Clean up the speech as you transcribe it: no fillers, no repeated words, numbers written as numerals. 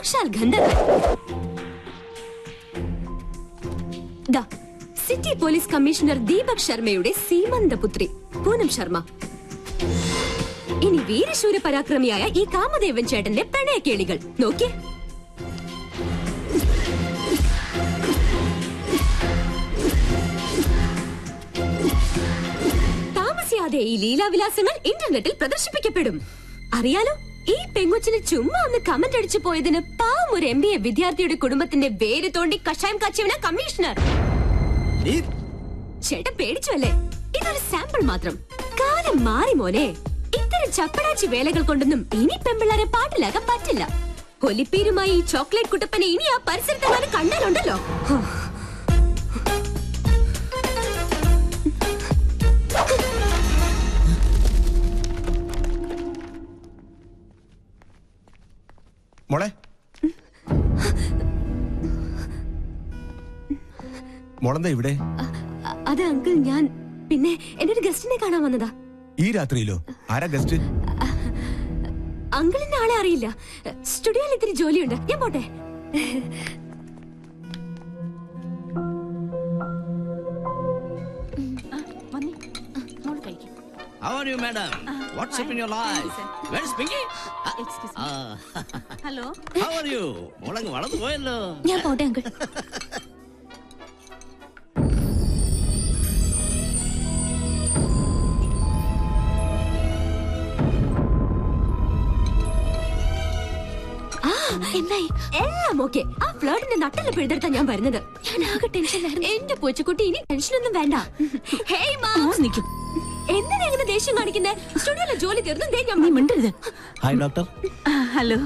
സാക്ഷാൽ ഗന്ധർവൻ. City police commissioner Deepak ശർമ്മയുടെ സീമന്തപുത്രി പൂനം ശർമ്മ. ഇനി വീരശൂര പരാക്രമിയായ ഈ കാമദേവൻ ചേട്ടന്റെ പ്രണയക്കേളികൾ നോക്കിയേ. താമസിയാതെ ഈ ലീലാവിലാസങ്ങൾ ഇന്റർനെറ്റിൽ പ്രദർശിപ്പിക്കപ്പെടും. അറിയാലോ, ഈ പെങ്കൊച്ചിന് ചുമ്മാ ഒന്ന് കമന്റ് അടിച്ചു പോയതിന് പാവം ഒരു MBA വിദ്യാർത്ഥിയുടെ കുടുംബത്തിന്റെ വേര് തോണ്ടി കഷായം കാച്ചിയവനാ കമ്മീഷണർ. ചേട്ടൻ പേടിച്ചു അല്ലേ? ഇതൊരു സാമ്പിൾ മാത്രം. കാലം മാറി മോനെ. ഇത്തരം ചപ്പടാച്ചി വേലകൾ കൊണ്ടൊന്നും ഇനി പെമ്പിള്ളാരെ പാട്ടിലാക്കാൻ പറ്റില്ല. കൊലിപ്പീരുമായി ഈ ചോക്ലേറ്റ് കുട്ടപ്പനെ ഇനി ആ പരിസരത്തെങ്ങാനും കണ്ടാലുണ്ടല്ലോ. മോളെ, മോളെന്താ ഇവിടെ? അത് അങ്കിൾ, ഞാൻ പിന്നെ എന്റെ ഒരു ഗസ്റ്റിനെ കാണാൻ വന്നതാ. ഈ രാത്രിയിലോ? ആരാ ഗസ്റ്റ്? അങ്കിളിന്റെ ആളെ അറിയില്ല. സ്റ്റുഡിയോയിൽ ഇത്തിരി ജോലിയുണ്ട്, ഞാൻ പോട്ടെ. How are you, madam? What's up in your life? Where is Pinky? Excuse me. Hello. How are you? മോളങ്ങ് വളർന്നു പോയല്ലോ. ഞാൻ പോട്ടെ അങ്കിൾ. എന്നായി? എല്ലാം ഓക്കെ. ആ ഫ്ലേർട്ടിന്റെ നട്ടല് പിഴുതെടുത്താ ഞാൻ വരുന്നത്. ഞാൻ ആകെ ടെൻഷനിലായിരുന്നു. എന്റെ പൂച്ചക്കുട്ടി, ഇനി ടെൻഷനൊന്നും വേണ്ട. ഹേയ് മാം, നിൽക്കും. എന്തിനാ ഇങ്ങനെ ദേഷ്യം കാണിക്കുന്നേ? സ്റ്റുഡിയോയിലെ ജോലി തീർന്നു. നീ മിണ്ടരുത്. Hi doctor. ഹലോ.